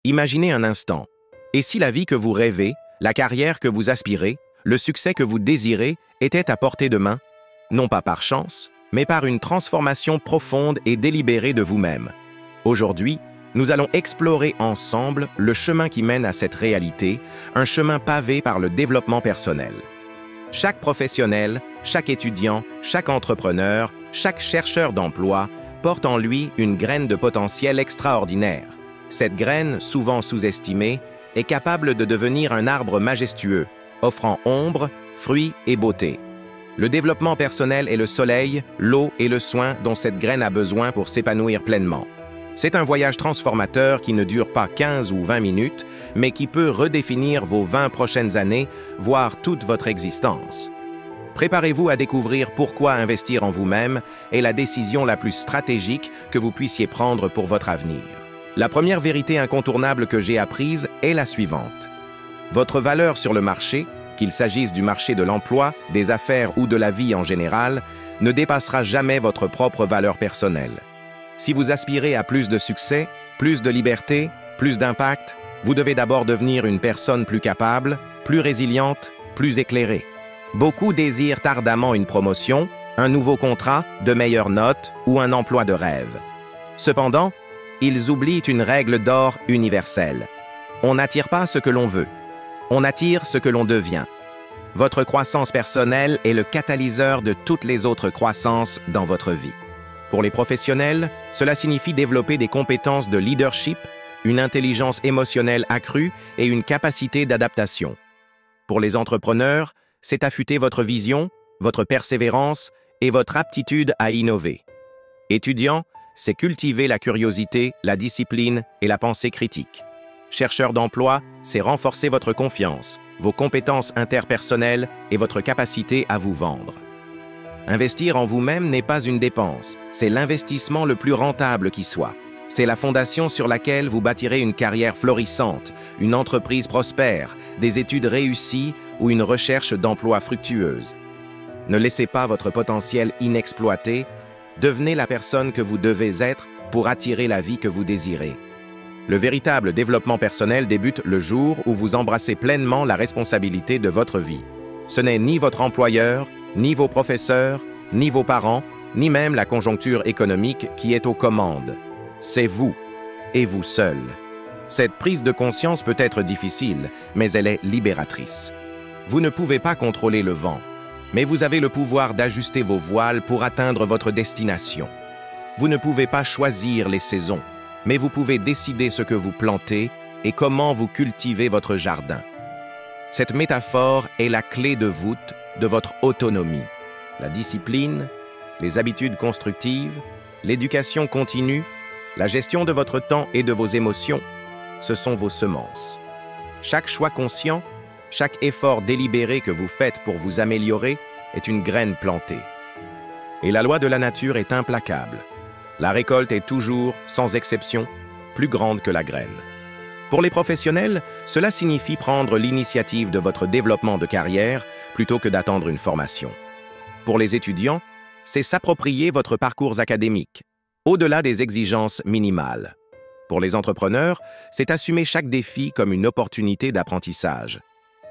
Imaginez un instant. Et si la vie que vous rêvez, la carrière que vous aspirez, le succès que vous désirez était à portée de main, non pas par chance, mais par une transformation profonde et délibérée de vous-même. Aujourd'hui, nous allons explorer ensemble le chemin qui mène à cette réalité, un chemin pavé par le développement personnel. Chaque professionnel, chaque étudiant, chaque entrepreneur, chaque chercheur d'emploi porte en lui une graine de potentiel extraordinaire. Cette graine, souvent sous-estimée, est capable de devenir un arbre majestueux, offrant ombre, fruits et beauté. Le développement personnel est le soleil, l'eau et le soin dont cette graine a besoin pour s'épanouir pleinement. C'est un voyage transformateur qui ne dure pas 15 ou 20 minutes, mais qui peut redéfinir vos 20 prochaines années, voire toute votre existence. Préparez-vous à découvrir pourquoi investir en vous-même est la décision la plus stratégique que vous puissiez prendre pour votre avenir. La première vérité incontournable que j'ai apprise est la suivante. Votre valeur sur le marché, qu'il s'agisse du marché de l'emploi, des affaires ou de la vie en général, ne dépassera jamais votre propre valeur personnelle. Si vous aspirez à plus de succès, plus de liberté, plus d'impact, vous devez d'abord devenir une personne plus capable, plus résiliente, plus éclairée. Beaucoup désirent ardemment une promotion, un nouveau contrat, de meilleures notes ou un emploi de rêve. Cependant, ils oublient une règle d'or universelle. On n'attire pas ce que l'on veut. On attire ce que l'on devient. Votre croissance personnelle est le catalyseur de toutes les autres croissances dans votre vie. Pour les professionnels, cela signifie développer des compétences de leadership, une intelligence émotionnelle accrue et une capacité d'adaptation. Pour les entrepreneurs, c'est affûter votre vision, votre persévérance et votre aptitude à innover. Étudiants, c'est cultiver la curiosité, la discipline et la pensée critique. Chercheur d'emploi, c'est renforcer votre confiance, vos compétences interpersonnelles et votre capacité à vous vendre. Investir en vous-même n'est pas une dépense, c'est l'investissement le plus rentable qui soit. C'est la fondation sur laquelle vous bâtirez une carrière florissante, une entreprise prospère, des études réussies ou une recherche d'emploi fructueuse. Ne laissez pas votre potentiel inexploité, devenez la personne que vous devez être pour attirer la vie que vous désirez. Le véritable développement personnel débute le jour où vous embrassez pleinement la responsabilité de votre vie. Ce n'est ni votre employeur, ni vos professeurs, ni vos parents, ni même la conjoncture économique qui est aux commandes. C'est vous, et vous seul. Cette prise de conscience peut être difficile, mais elle est libératrice. Vous ne pouvez pas contrôler le vent, mais vous avez le pouvoir d'ajuster vos voiles pour atteindre votre destination. Vous ne pouvez pas choisir les saisons, mais vous pouvez décider ce que vous plantez et comment vous cultivez votre jardin. Cette métaphore est la clé de voûte de votre autonomie. La discipline, les habitudes constructives, l'éducation continue, la gestion de votre temps et de vos émotions, ce sont vos semences. Chaque choix conscient, chaque effort délibéré que vous faites pour vous améliorer est une graine plantée. Et la loi de la nature est implacable. La récolte est toujours, sans exception, plus grande que la graine. Pour les professionnels, cela signifie prendre l'initiative de votre développement de carrière plutôt que d'attendre une formation. Pour les étudiants, c'est s'approprier votre parcours académique, au-delà des exigences minimales. Pour les entrepreneurs, c'est assumer chaque défi comme une opportunité d'apprentissage.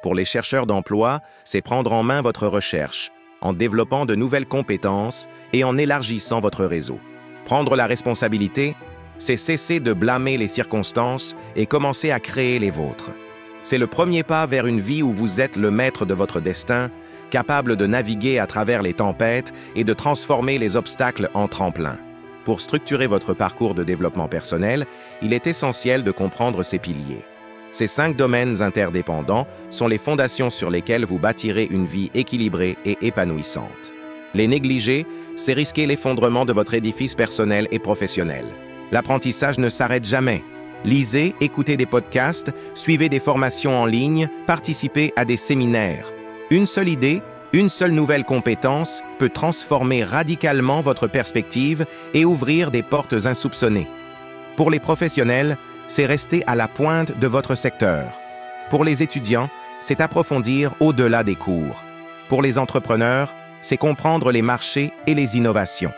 Pour les chercheurs d'emploi, c'est prendre en main votre recherche, en développant de nouvelles compétences et en élargissant votre réseau. Prendre la responsabilité, c'est cesser de blâmer les circonstances et commencer à créer les vôtres. C'est le premier pas vers une vie où vous êtes le maître de votre destin, capable de naviguer à travers les tempêtes et de transformer les obstacles en tremplins. Pour structurer votre parcours de développement personnel, il est essentiel de comprendre ces piliers. Ces 5 domaines interdépendants sont les fondations sur lesquelles vous bâtirez une vie équilibrée et épanouissante. Les négliger, c'est risquer l'effondrement de votre édifice personnel et professionnel. L'apprentissage ne s'arrête jamais. Lisez, écoutez des podcasts, suivez des formations en ligne, participez à des séminaires. Une seule idée, une seule nouvelle compétence peut transformer radicalement votre perspective et ouvrir des portes insoupçonnées. Pour les professionnels, c'est rester à la pointe de votre secteur. Pour les étudiants, c'est approfondir au-delà des cours. Pour les entrepreneurs, c'est comprendre les marchés et les innovations.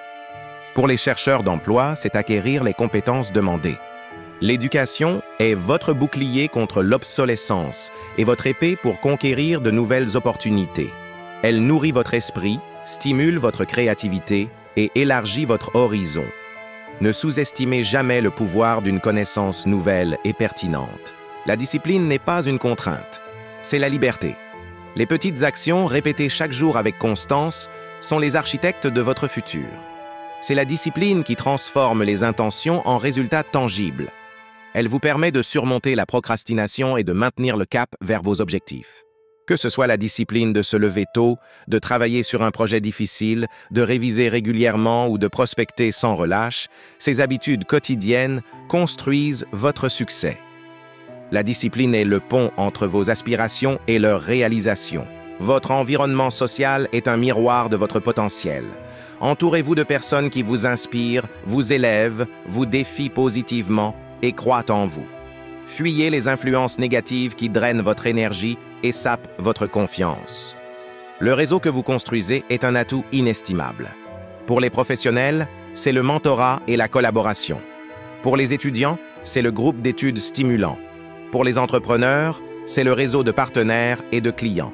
Pour les chercheurs d'emploi, c'est acquérir les compétences demandées. L'éducation est votre bouclier contre l'obsolescence et votre épée pour conquérir de nouvelles opportunités. Elle nourrit votre esprit, stimule votre créativité et élargit votre horizon. Ne sous-estimez jamais le pouvoir d'une connaissance nouvelle et pertinente. La discipline n'est pas une contrainte, c'est la liberté. Les petites actions répétées chaque jour avec constance sont les architectes de votre futur. C'est la discipline qui transforme les intentions en résultats tangibles. Elle vous permet de surmonter la procrastination et de maintenir le cap vers vos objectifs. Que ce soit la discipline de se lever tôt, de travailler sur un projet difficile, de réviser régulièrement ou de prospecter sans relâche, ces habitudes quotidiennes construisent votre succès. La discipline est le pont entre vos aspirations et leur réalisation. Votre environnement social est un miroir de votre potentiel. Entourez-vous de personnes qui vous inspirent, vous élèvent, vous défient positivement et croient en vous. Fuyez les influences négatives qui drainent votre énergie et sapent votre confiance. Le réseau que vous construisez est un atout inestimable. Pour les professionnels, c'est le mentorat et la collaboration. Pour les étudiants, c'est le groupe d'études stimulant. Pour les entrepreneurs, c'est le réseau de partenaires et de clients.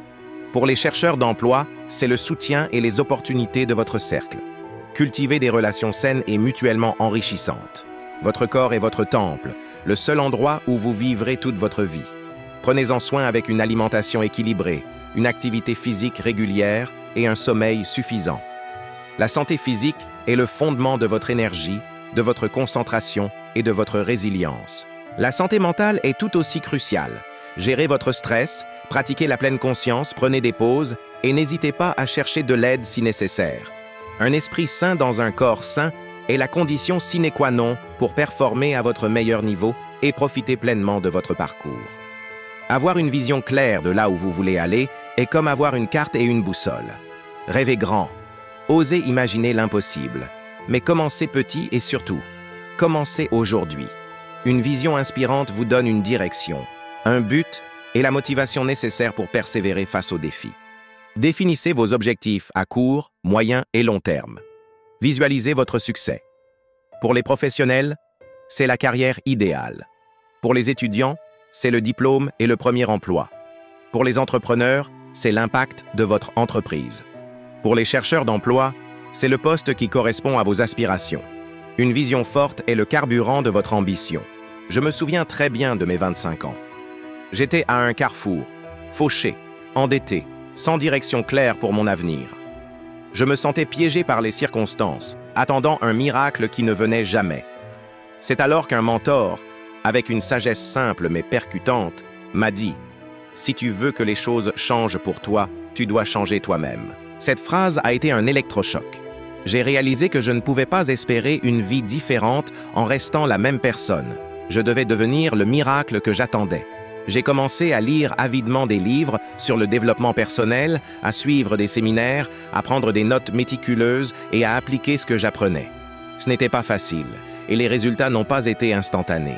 Pour les chercheurs d'emploi, c'est le soutien et les opportunités de votre cercle. Cultivez des relations saines et mutuellement enrichissantes. Votre corps est votre temple, le seul endroit où vous vivrez toute votre vie. Prenez-en soin avec une alimentation équilibrée, une activité physique régulière et un sommeil suffisant. La santé physique est le fondement de votre énergie, de votre concentration et de votre résilience. La santé mentale est tout aussi cruciale. Gérez votre stress, pratiquez la pleine conscience, prenez des pauses et n'hésitez pas à chercher de l'aide si nécessaire. Un esprit sain dans un corps sain est la condition sine qua non pour performer à votre meilleur niveau et profiter pleinement de votre parcours. Avoir une vision claire de là où vous voulez aller est comme avoir une carte et une boussole. Rêvez grand, osez imaginer l'impossible, mais commencez petit et surtout, commencez aujourd'hui. Une vision inspirante vous donne une direction, un but et la motivation nécessaire pour persévérer face aux défis. Définissez vos objectifs à court, moyen et long terme. Visualisez votre succès. Pour les professionnels, c'est la carrière idéale. Pour les étudiants, c'est le diplôme et le premier emploi. Pour les entrepreneurs, c'est l'impact de votre entreprise. Pour les chercheurs d'emploi, c'est le poste qui correspond à vos aspirations. Une vision forte est le carburant de votre ambition. Je me souviens très bien de mes 25 ans. J'étais à un carrefour, fauché, endetté, sans direction claire pour mon avenir. Je me sentais piégé par les circonstances, attendant un miracle qui ne venait jamais. C'est alors qu'un mentor, avec une sagesse simple mais percutante, m'a dit « Si tu veux que les choses changent pour toi, tu dois changer toi-même. » Cette phrase a été un électrochoc. J'ai réalisé que je ne pouvais pas espérer une vie différente en restant la même personne. Je devais devenir le miracle que j'attendais. J'ai commencé à lire avidement des livres sur le développement personnel, à suivre des séminaires, à prendre des notes méticuleuses et à appliquer ce que j'apprenais. Ce n'était pas facile, et les résultats n'ont pas été instantanés.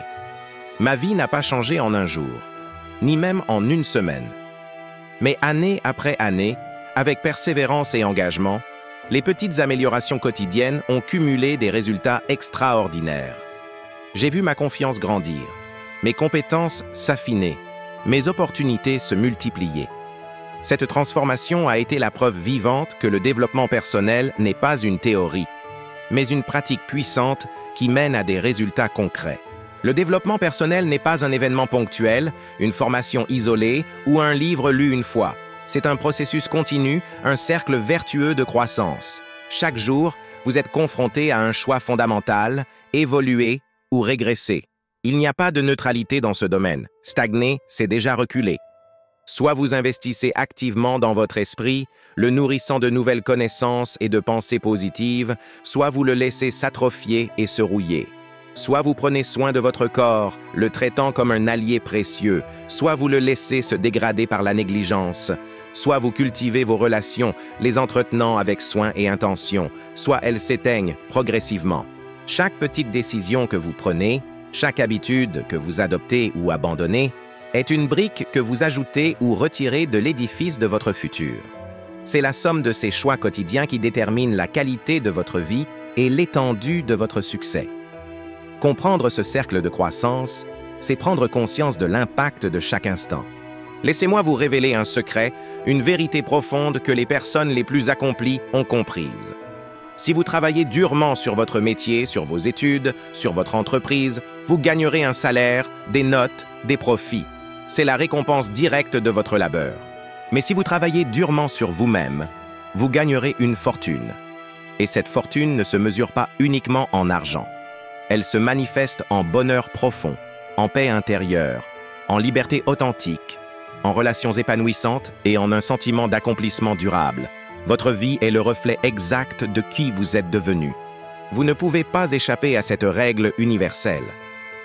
Ma vie n'a pas changé en un jour, ni même en une semaine. Mais année après année, avec persévérance et engagement, les petites améliorations quotidiennes ont cumulé des résultats extraordinaires. J'ai vu ma confiance grandir, mes compétences s'affiner, mes opportunités se multiplier. Cette transformation a été la preuve vivante que le développement personnel n'est pas une théorie, mais une pratique puissante qui mène à des résultats concrets. Le développement personnel n'est pas un événement ponctuel, une formation isolée ou un livre lu une fois. C'est un processus continu, un cercle vertueux de croissance. Chaque jour, vous êtes confronté à un choix fondamental, évoluer ou régresser. Il n'y a pas de neutralité dans ce domaine. Stagner, c'est déjà reculer. Soit vous investissez activement dans votre esprit, le nourrissant de nouvelles connaissances et de pensées positives, soit vous le laissez s'atrophier et se rouiller. Soit vous prenez soin de votre corps, le traitant comme un allié précieux, soit vous le laissez se dégrader par la négligence, soit vous cultivez vos relations, les entretenant avec soin et intention, soit elles s'éteignent progressivement. Chaque petite décision que vous prenez, chaque habitude que vous adoptez ou abandonnez, est une brique que vous ajoutez ou retirez de l'édifice de votre futur. C'est la somme de ces choix quotidiens qui détermine la qualité de votre vie et l'étendue de votre succès. Comprendre ce cercle de croissance, c'est prendre conscience de l'impact de chaque instant. Laissez-moi vous révéler un secret, une vérité profonde que les personnes les plus accomplies ont comprise. Si vous travaillez durement sur votre métier, sur vos études, sur votre entreprise, vous gagnerez un salaire, des notes, des profits. C'est la récompense directe de votre labeur. Mais si vous travaillez durement sur vous-même, vous gagnerez une fortune. Et cette fortune ne se mesure pas uniquement en argent. Elle se manifeste en bonheur profond, en paix intérieure, en liberté authentique, en relations épanouissantes et en un sentiment d'accomplissement durable. Votre vie est le reflet exact de qui vous êtes devenu. Vous ne pouvez pas échapper à cette règle universelle.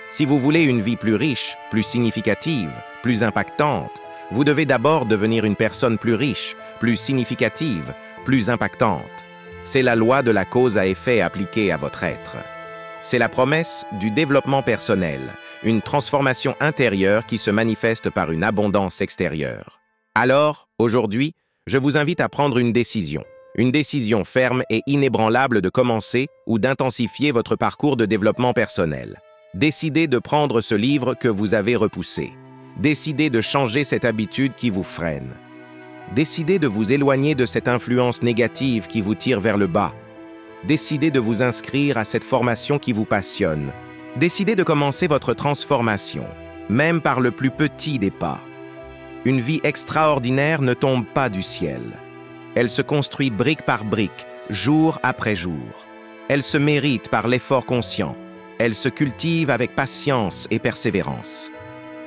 Si vous voulez une vie plus riche, plus significative, plus impactante, vous devez d'abord devenir une personne plus riche, plus significative, plus impactante. C'est la loi de la cause à effet appliquée à votre être. C'est la promesse du développement personnel, une transformation intérieure qui se manifeste par une abondance extérieure. Alors, aujourd'hui, je vous invite à prendre une décision ferme et inébranlable de commencer ou d'intensifier votre parcours de développement personnel. Décidez de prendre ce livre que vous avez repoussé. Décidez de changer cette habitude qui vous freine. Décidez de vous éloigner de cette influence négative qui vous tire vers le bas. Décidez de vous inscrire à cette formation qui vous passionne. Décidez de commencer votre transformation, même par le plus petit des pas. Une vie extraordinaire ne tombe pas du ciel. Elle se construit brique par brique, jour après jour. Elle se mérite par l'effort conscient. Elle se cultive avec patience et persévérance.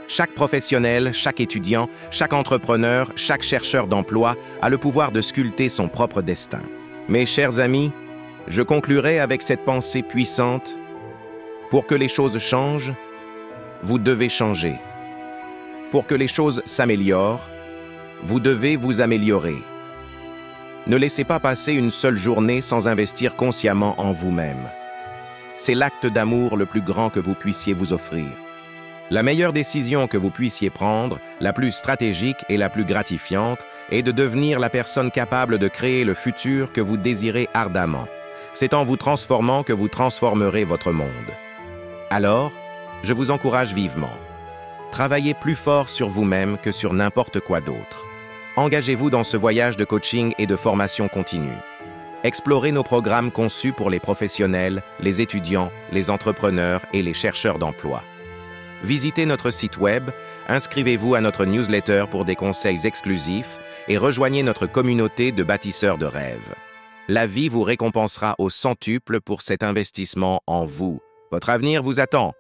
Chaque professionnel, chaque étudiant, chaque entrepreneur, chaque chercheur d'emploi a le pouvoir de sculpter son propre destin. Mes chers amis, je conclurai avec cette pensée puissante. Pour que les choses changent, vous devez changer. Pour que les choses s'améliorent, vous devez vous améliorer. Ne laissez pas passer une seule journée sans investir consciemment en vous-même. C'est l'acte d'amour le plus grand que vous puissiez vous offrir. La meilleure décision que vous puissiez prendre, la plus stratégique et la plus gratifiante, est de devenir la personne capable de créer le futur que vous désirez ardemment. C'est en vous transformant que vous transformerez votre monde. Alors, je vous encourage vivement. Travaillez plus fort sur vous-même que sur n'importe quoi d'autre. Engagez-vous dans ce voyage de coaching et de formation continue. Explorez nos programmes conçus pour les professionnels, les étudiants, les entrepreneurs et les chercheurs d'emploi. Visitez notre site web, inscrivez-vous à notre newsletter pour des conseils exclusifs et rejoignez notre communauté de bâtisseurs de rêves. La vie vous récompensera au centuple pour cet investissement en vous. Votre avenir vous attend.